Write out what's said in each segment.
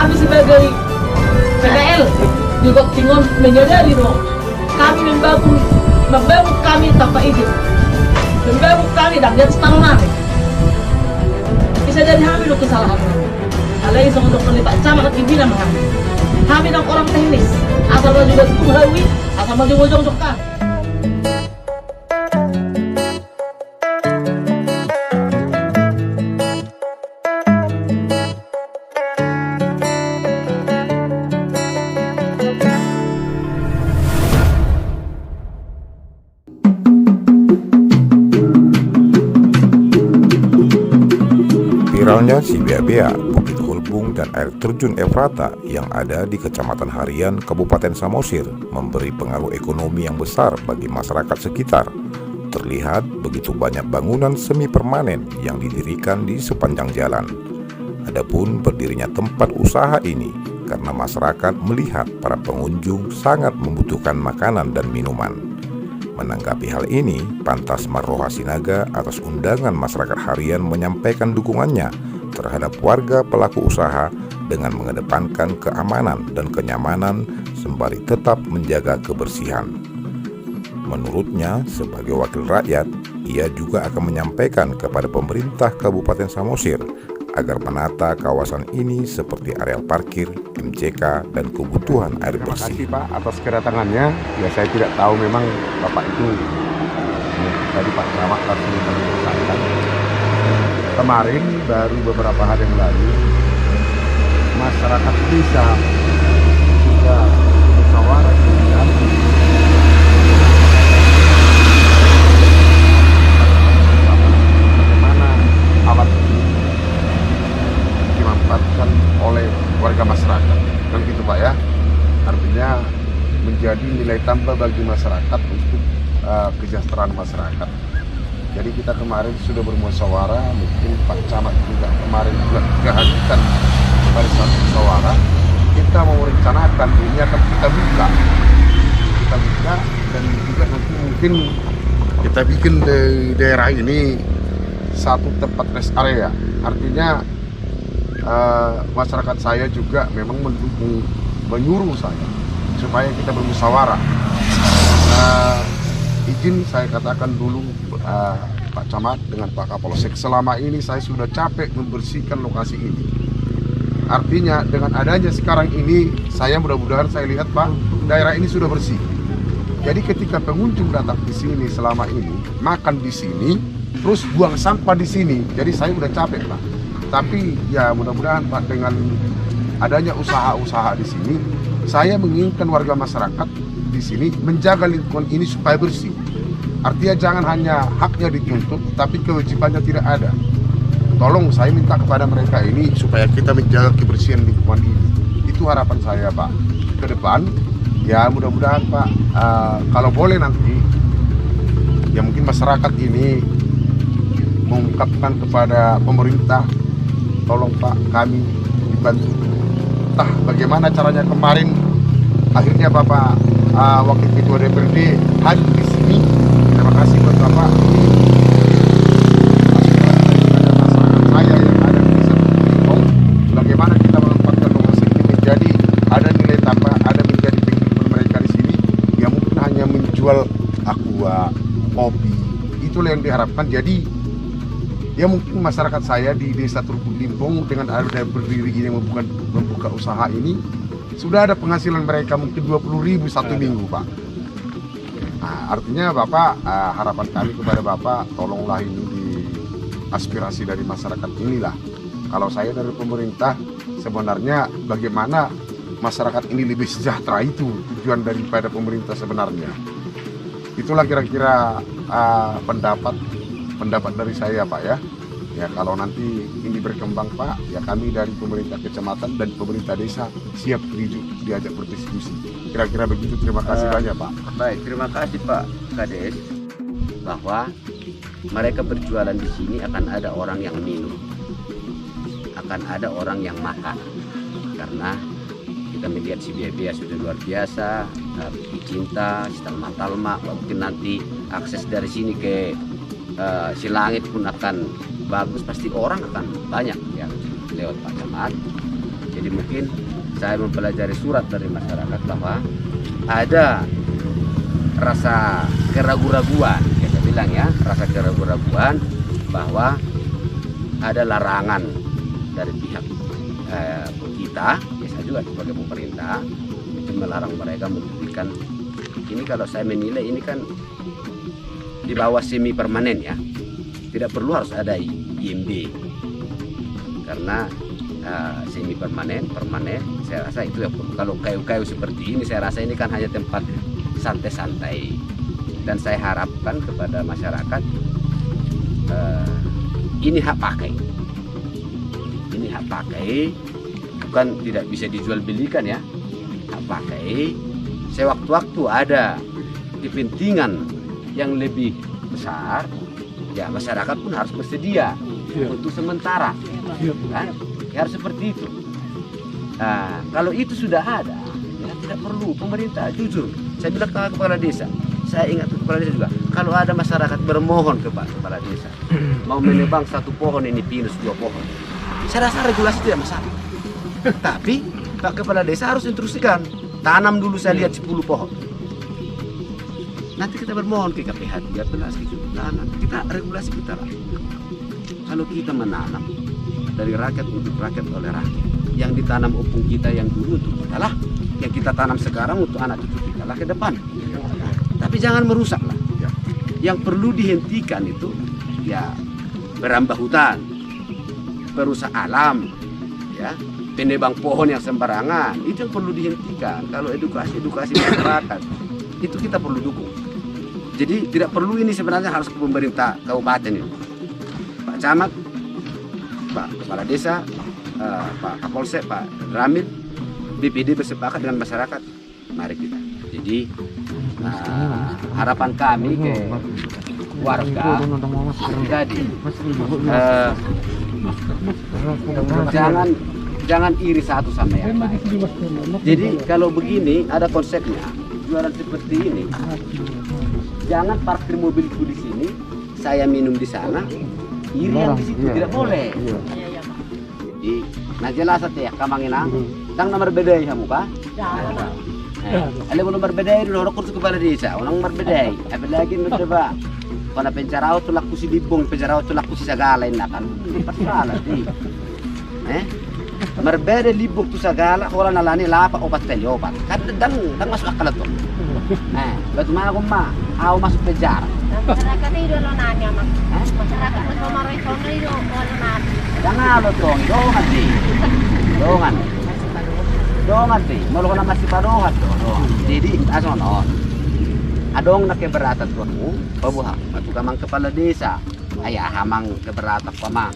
kami sebagai PKL juga tinggal menyadari bahwa kami membangun kami tanpa izin, membangun kami dan dia setengah. Bisa jadi kami lo kesalahan. Alai sama dokter Pak Camat bilang kami dan orang teknis asal maju juga menghawi, asal maju jong kami. Viralnya si Bea-Bea, Bukit Hulbung, dan air terjun Efrata yang ada di Kecamatan Harian, Kabupaten Samosir memberi pengaruh ekonomi yang besar bagi masyarakat sekitar. Terlihat begitu banyak bangunan semi permanen yang didirikan di sepanjang jalan. Adapun berdirinya tempat usaha ini karena masyarakat melihat para pengunjung sangat membutuhkan makanan dan minuman. Menanggapi hal ini, Pantas Marroha Sinaga atas undangan masyarakat Harian menyampaikan dukungannya terhadap warga pelaku usaha dengan mengedepankan keamanan dan kenyamanan sembari tetap menjaga kebersihan. Menurutnya, sebagai wakil rakyat, ia juga akan menyampaikan kepada pemerintah Kabupaten Samosir agar menata kawasan ini seperti areal parkir, MCK, dan kebutuhan air bersih. Terima kasih Pak atas kedatangannya. Ya saya tidak tahu memang Bapak itu tadi Pak Camat langsung menyampaikan. Kemarin baru beberapa hari yang lalu masyarakat desa juga musyawarah dengan bagaimana alat ini dimanfaatkan oleh warga masyarakat, kan gitu Pak ya. Artinya menjadi nilai tambah bagi masyarakat untuk kesejahteraan masyarakat. Jadi kita kemarin sudah bermusyawarah, mungkin Pak Camat juga kemarin juga kehadirkan pada saat musyawarah. Kita mau merencanakan ini akan kita buka dan juga nanti mungkin kita bikin di daerah ini satu tempat rest area. Artinya masyarakat saya juga memang mendukung, menyuruh saya supaya kita bermusyawarah. Izin saya katakan dulu Pak Camat dengan Pak Kapolsek, selama ini saya sudah capek membersihkan lokasi ini. Artinya dengan adanya sekarang ini, saya mudah-mudahan saya lihat Pak, daerah ini sudah bersih. Jadi ketika pengunjung datang di sini selama ini, makan di sini, terus buang sampah di sini, jadi saya udah capek Pak. Tapi ya mudah-mudahan Pak, dengan adanya usaha-usaha di sini, saya menginginkan warga masyarakat di sini menjaga lingkungan ini supaya bersih. Artinya jangan hanya haknya dituntut, tapi kewajibannya tidak ada. Tolong saya minta kepada mereka ini supaya kita menjaga kebersihan lingkungan ini. Itu harapan saya Pak. Ke depan, ya mudah-mudahan Pak, kalau boleh nanti, ya mungkin masyarakat ini mengungkapkan kepada pemerintah, tolong Pak, kami dibantu. Entah bagaimana caranya kemarin, akhirnya Bapak Wakil Ketua DPRD hadir di sini. Terima kasih buat Bapak. Saya yang ada di satu Limpong, bagaimana kita menempatkan lokasi ini menjadi ada nilai tambah, ada menjadi penghidupan mereka di sini. Ya mungkin hanya menjual aqua, kopi, itulah yang diharapkan. Jadi ya mungkin masyarakat saya di Desa Turpun Limpong dengan ada berdiri ini membuka usaha ini, sudah ada penghasilan mereka mungkin 20.000 satu minggu Pak. Nah, artinya Bapak, harapan kami kepada Bapak, tolonglah ini di aspirasi dari masyarakat inilah. Kalau saya dari pemerintah, sebenarnya bagaimana masyarakat ini lebih sejahtera, itu tujuan daripada pemerintah sebenarnya. Itulah kira-kira pendapat dari saya Pak ya. Ya kalau nanti ini berkembang Pak, ya kami dari pemerintah kecamatan dan pemerintah desa siap diajak berdiskusi. Kira-kira begitu, terima kasih banyak Pak. Baik, terima kasih Pak Kades, bahwa mereka berjualan di sini akan ada orang yang minum, akan ada orang yang makan. Karena kita melihat si Bea-Bea sudah luar biasa, Cinta, Talma, mungkin nanti akses dari sini ke Silangit pun akan bagus, pasti orang akan banyak yang lewat Pak Camat. Jadi mungkin saya mempelajari surat dari masyarakat bahwa ada rasa keraguan-raguan, ya saya bilang ya, rasa keraguan-raguan bahwa ada larangan dari pihak kita, biasa juga sebagai pemerintah, itu melarang mereka memberikan ini. Kalau saya menilai ini kan di bawah semi permanen ya, tidak perlu harus ada IMB karena semi permanen, saya rasa itu ya. Kalau kayu-kayu seperti ini, saya rasa ini kan hanya tempat santai-santai, dan saya harapkan kepada masyarakat ini hak pakai. Ini hak pakai, bukan tidak bisa dijual belikan ya. Hak pakai. Sewaktu-waktu ada kepentingan yang lebih besar, ya masyarakat pun harus bersedia untuk sementara. Kan? Ya, harus seperti itu. Nah, kalau itu sudah ada, ya tidak perlu pemerintah. Jujur, saya bilang ke kepala desa, saya ingat ke kepala desa juga, kalau ada masyarakat bermohon ke Pak Kepala Desa mau menebang 1 pohon ini pinus 2 pohon, saya rasa regulasi tidak masalah. Tapi Pak Kepala Desa harus instruksikan, tanam dulu saya lihat 10 pohon. Nanti kita bermohon ke KPH 13 gitu, tanam. Kita regulasi kita lah. Kalau kita menanam dari rakyat untuk rakyat oleh rakyat, yang ditanam opung kita yang dulu untuk kita lah, yang kita tanam sekarang untuk anak cucu kita lah ke depan. Tapi jangan merusak lah. Yang perlu dihentikan itu ya berambah hutan, perusak alam, ya penebang pohon yang sembarangan, itu yang perlu dihentikan. Kalau edukasi masyarakat itu kita perlu dukung. Jadi tidak perlu ini sebenarnya harus ke pemerintah kabupaten ini, Pak Camat, Pak Kepala Desa, Pak Kapolsek, Pak Ramil, BPD bersepakat dengan masyarakat. Mari kita. Jadi harapan kami ke warga jadi jangan iri satu sama yang lain. Jadi kalau begini ada konsepnya, jualan seperti ini, jangan parkir mobilku di sini, saya minum di sana, iri yang di situ tidak boleh. Jadi nah jelas ya kamanginang tang nomor beda ya muka. Ada belum berbeda dulu orang kursus kepala desa, orang berbeda. Apalagi nu coba karena pencarau tu laku si dibong, pencarau tu laku si sagala ini kan persoalan di. Berbeda libuk tu sagala, orang nalani lapa obat teli obat. Kan dan masuk akal tu. Batu mana aku mah, aku masuk penjara. Masyarakat itu lo nanya mah. Masyarakat itu marai sono itu lo nanya. Jangan lo dong, dongan ti, malu ko na masiparohat doon. Jadi asono. Adong na keberatan ko mo, pabuha. Matukamang kepala desa, ay ahamang keberatan ko mang.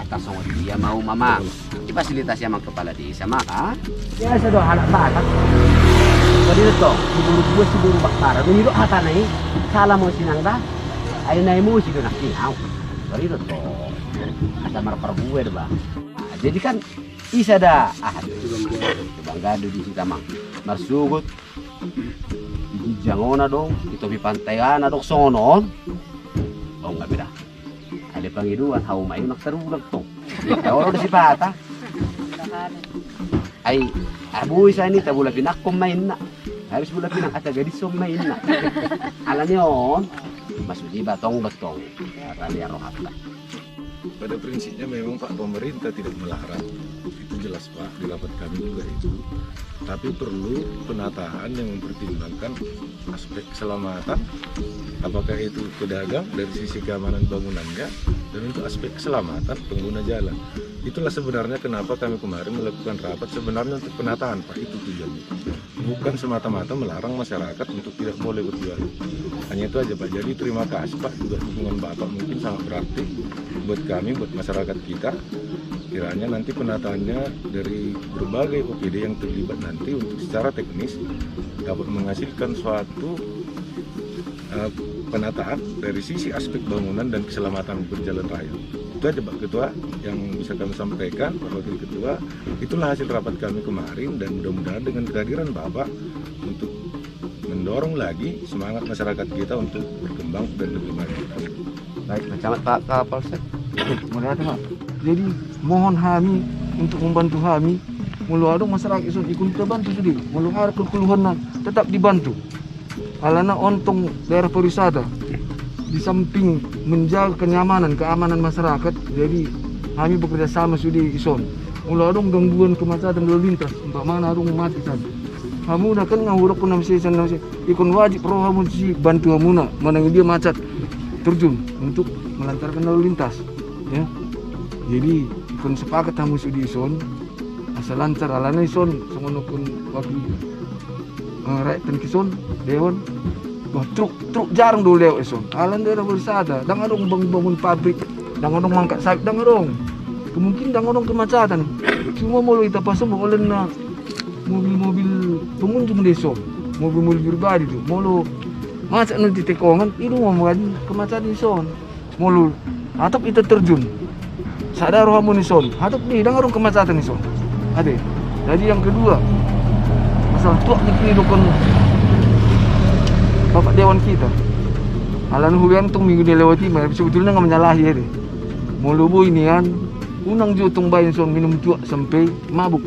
At asong dia mau mamang. Ipasilitasi amang kepala desa maka. Ya sa do halak batak. Pwede to, siguro bakara. Miniro ata na sala mo sinangda. Ay na mo siguro nakinaw. Pwede to. Asa marparbuwe ba. Jadi kan isa dah bangga di sini tamang marsugot di jangona dong itu di pantayan dong sonon oh nggak beda ada pangiduan hau mai nak terulang tuh orang di sipata ay abu isa ini tabula pinak main na habis bula pinak ata gadis main na alamnya on masudi batong rali rohat lah. Pada prinsipnya memang Pak pemerintah tidak melarang, itu jelas Pak, di rapat kami juga itu. Tapi perlu penataan yang mempertimbangkan aspek keselamatan, apakah itu pedagang dari sisi keamanan bangunannya, dan untuk aspek keselamatan pengguna jalan. Itulah sebenarnya kenapa kami kemarin melakukan rapat sebenarnya untuk penataan Pak, itu tujuannya. Bukan semata-mata melarang masyarakat untuk tidak boleh berjualan. Hanya itu aja Pak. Jadi terima kasih Pak, juga dukungan Bapak mungkin sangat berarti buat kami, buat masyarakat kita. Kiranya nanti penataannya dari berbagai OPD yang terlibat nanti untuk secara teknis dapat menghasilkan suatu penataan dari sisi aspek bangunan dan keselamatan berjalan raya. Itu aja Pak Ketua yang bisa kami sampaikan, Pak Wakil Ketua. Itulah hasil rapat kami kemarin, dan mudah-mudahan dengan kehadiran Bapak untuk mendorong lagi semangat masyarakat kita untuk berkembang dan lebih maju. Baik, Camat Pak Kapolsek. Jadi mohon kami untuk membantu kami mulu adong masyarakat ison ikut terbantu sudi, mulu ada keluhan tetap dibantu. Alana ontong daerah pariwisata di samping menjaga kenyamanan keamanan masyarakat, jadi kami bekerja sama sudi ison. Mulu adong gangguan kemacetan lalu lintas, umpamana adong mati tadi. Kamu nak kan ngawurok kunam season ikon wajib roh kamu si bantu kamu nak mana dia macet terjun untuk melancarkan lalu lintas, ya. Jadi ikon sepakat kamu sudi ison asal lancar alana ison semono kun waktu rakyat kison dewan. Wah, truk jarang dulu lewat ison. Alan daerah bersada, dang adong bangun pabrik, dang adong mangkat sayap, dang adong. Kemungkinan dang adong kemacetan. Cuma mau kita pasang oleh na mobil-mobil pengunjung desa, mobil-mobil pribadi tu. Mau macet nanti tekongan, itu mau kemacetan ison. Mau atap itu terjun. Sadar rohamun ison, atap ni dang adong kemacetan ison. Ada. Jadi yang kedua, masalah tuak ni kehidupan Bapak Dewan kita. Alan hujan tung minggu dilewati, sebetulnya nggak menyalahi ya deh. Mulubu ini kan, unang jutong bayin son minum tuak sampai mabuk.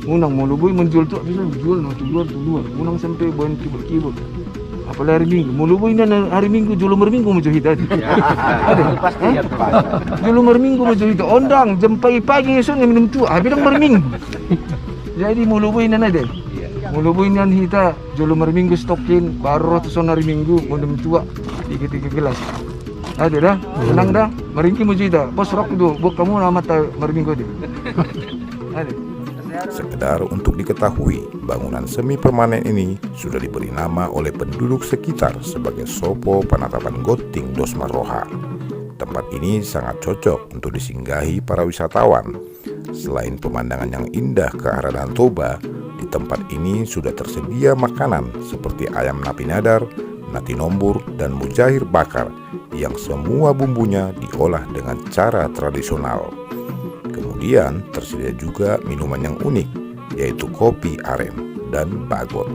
Unang mulubu menjual tuak bisa jual, jual. Unang sampai bayin kibul. Apalagi hari Minggu, mulubu ini hari Minggu jual minggu mau jual tadi. Ada Pasti ya Pak. jual minggu mau jual itu. Ondang jam pagi son minum tuak, habis dong minggu. Jadi mulubu ini ada. Mulubu ini kita jual minggu stokin, baru ratusan hari Minggu minum tuak 3 gelas. Ada dah, senang dah. Meringki mau jual bos rok itu, buat kamu nama tak minggu deh. Ada. Sekedar untuk diketahui, bangunan semi permanen ini sudah diberi nama oleh penduduk sekitar sebagai Sopo Penatapan Goting Dos Maroha. Tempat ini sangat cocok untuk disinggahi para wisatawan. Selain pemandangan yang indah ke arah Danau Toba, di tempat ini sudah tersedia makanan seperti ayam napi nadar, nasi nombur, dan mujair bakar yang semua bumbunya diolah dengan cara tradisional. Kemudian tersedia juga minuman yang unik, yaitu kopi aren dan bagot.